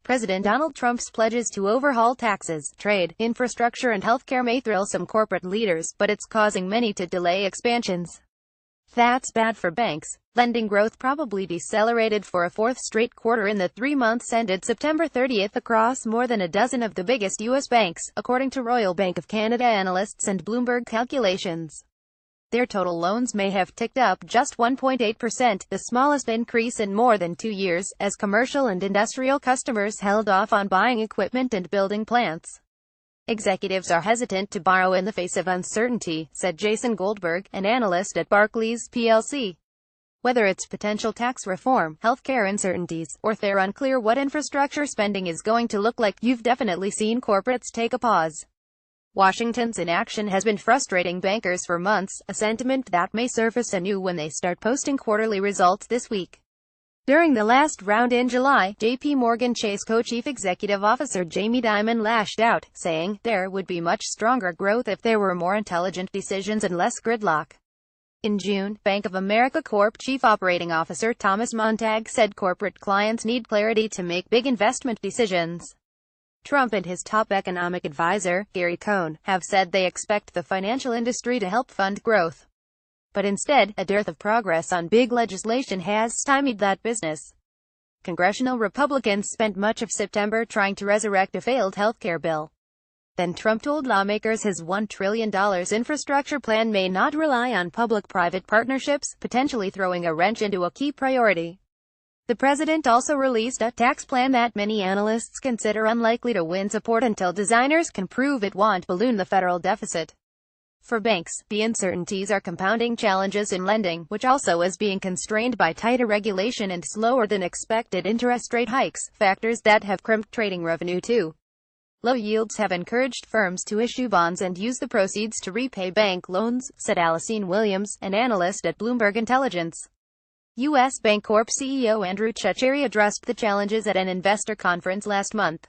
President Donald Trump's pledges to overhaul taxes, trade, infrastructure and healthcare may thrill some corporate leaders, but it's causing many to delay expansions. That's bad for banks. Lending growth probably decelerated for a fourth straight quarter in the 3 months ended September 30th across more than a dozen of the biggest U.S. banks, according to Royal Bank of Canada analysts and Bloomberg calculations. Their total loans may have ticked up just 1.8%, the smallest increase in more than 2 years, as commercial and industrial customers held off on buying equipment and building plants. Executives are hesitant to borrow in the face of uncertainty, said Jason Goldberg, an analyst at Barclays plc. Whether it's potential tax reform, healthcare uncertainties, or they're unclear what infrastructure spending is going to look like, you've definitely seen corporates take a pause. Washington's inaction has been frustrating bankers for months, a sentiment that may surface anew when they start posting quarterly results this week. During the last round in July, J.P. Morgan Chase co-chief executive officer Jamie Dimon lashed out, saying, there would be much stronger growth if there were more intelligent decisions and less gridlock. In June, Bank of America Corp. Chief Operating Officer Thomas Montag said corporate clients need clarity to make big investment decisions. Trump and his top economic advisor, Gary Cohn, have said they expect the financial industry to help fund growth. But instead, a dearth of progress on big legislation has stymied that business. Congressional Republicans spent much of September trying to resurrect a failed healthcare bill. Then Trump told lawmakers his $1 trillion infrastructure plan may not rely on public-private partnerships, potentially throwing a wrench into a key priority. The president also released a tax plan that many analysts consider unlikely to win support until designers can prove it won't balloon the federal deficit. For banks, the uncertainties are compounding challenges in lending, which also is being constrained by tighter regulation and slower than expected interest rate hikes, factors that have crimped trading revenue too. Low yields have encouraged firms to issue bonds and use the proceeds to repay bank loans, said Alicene Williams, an analyst at Bloomberg Intelligence. U.S. Bancorp CEO Andrew Checheri addressed the challenges at an investor conference last month.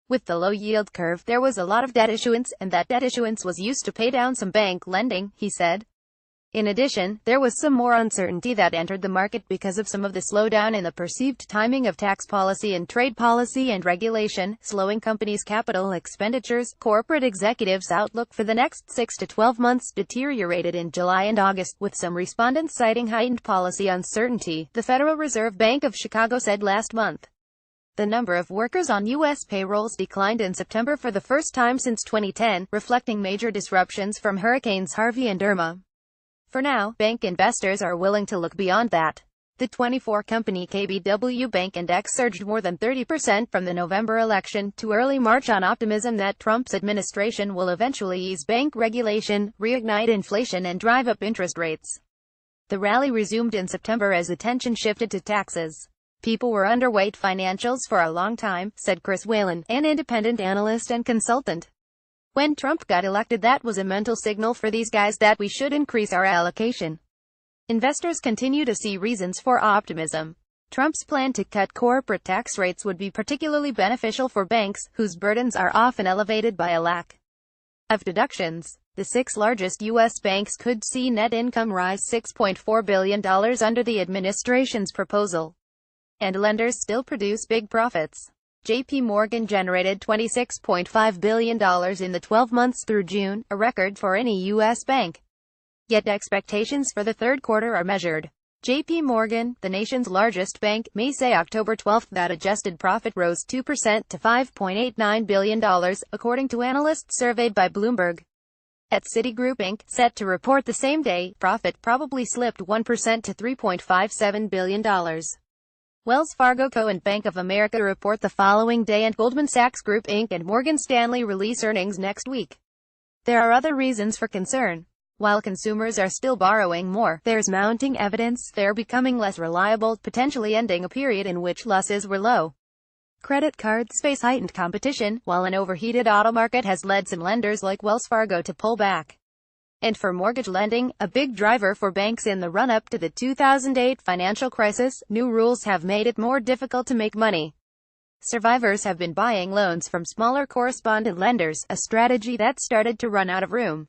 With the low yield curve, there was a lot of debt issuance, and that debt issuance was used to pay down some bank lending, he said. In addition, there was some more uncertainty that entered the market because of some of the slowdown in the perceived timing of tax policy and trade policy and regulation, slowing companies' capital expenditures. Corporate executives' outlook for the next 6 to 12 months deteriorated in July and August, with some respondents citing heightened policy uncertainty, the Federal Reserve Bank of Chicago said last month. The number of workers on U.S. payrolls declined in September for the first time since 2010, reflecting major disruptions from Hurricanes Harvey and Irma. For now, bank investors are willing to look beyond that. The 24-company KBW Bank Index surged more than 30% from the November election to early March on optimism that Trump's administration will eventually ease bank regulation, reignite inflation and drive up interest rates. The rally resumed in September as attention shifted to taxes. People were underweight financials for a long time, said Chris Whalen, an independent analyst and consultant. When Trump got elected, that was a mental signal for these guys that we should increase our allocation. Investors continue to see reasons for optimism. Trump's plan to cut corporate tax rates would be particularly beneficial for banks, whose burdens are often elevated by a lack of deductions. The 6 largest U.S. banks could see net income rise $6.4 billion under the administration's proposal. And lenders still produce big profits. J.P. Morgan generated $26.5 billion in the 12 months through June, a record for any U.S. bank. Yet expectations for the third quarter are measured. J.P. Morgan, the nation's largest bank, may say October 12 that adjusted profit rose 2% to $5.89 billion, according to analysts surveyed by Bloomberg. At Citigroup Inc., set to report the same day, profit probably slipped 1% to $3.57 billion. Wells Fargo Co. and Bank of America report the following day, and Goldman Sachs Group Inc. and Morgan Stanley release earnings next week. There are other reasons for concern. While consumers are still borrowing more, there's mounting evidence they're becoming less reliable, potentially ending a period in which losses were low. Credit cards face heightened competition, while an overheated auto market has led some lenders like Wells Fargo to pull back. And for mortgage lending, a big driver for banks in the run-up to the 2008 financial crisis, new rules have made it more difficult to make money. Survivors have been buying loans from smaller correspondent lenders, a strategy that started to run out of room.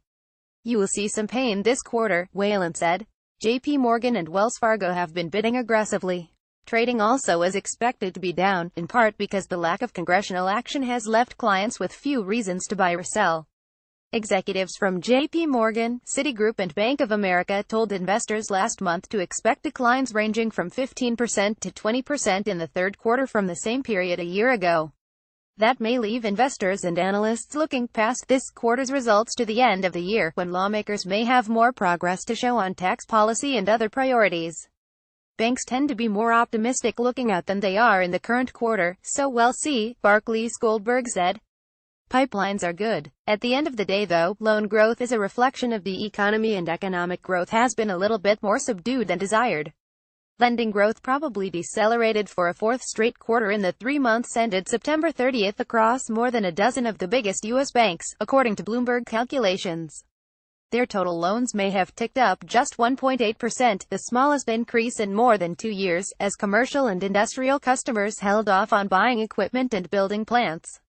You will see some pain this quarter, Whalen said. J.P. Morgan and Wells Fargo have been bidding aggressively. Trading also is expected to be down, in part because the lack of congressional action has left clients with few reasons to buy or sell. Executives from J.P. Morgan, Citigroup and Bank of America told investors last month to expect declines ranging from 15% to 20% in the third quarter from the same period a year ago. That may leave investors and analysts looking past this quarter's results to the end of the year, when lawmakers may have more progress to show on tax policy and other priorities. Banks tend to be more optimistic looking out than they are in the current quarter, so we'll see, Barclays' Goldberg said. Pipelines are good. At the end of the day though, loan growth is a reflection of the economy and economic growth has been a little bit more subdued than desired. Lending growth probably decelerated for a fourth straight quarter in the 3 months ended September 30th across more than a dozen of the biggest U.S. banks, according to Bloomberg calculations. Their total loans may have ticked up just 1.8%, the smallest increase in more than 2 years, as commercial and industrial customers held off on buying equipment and building plants.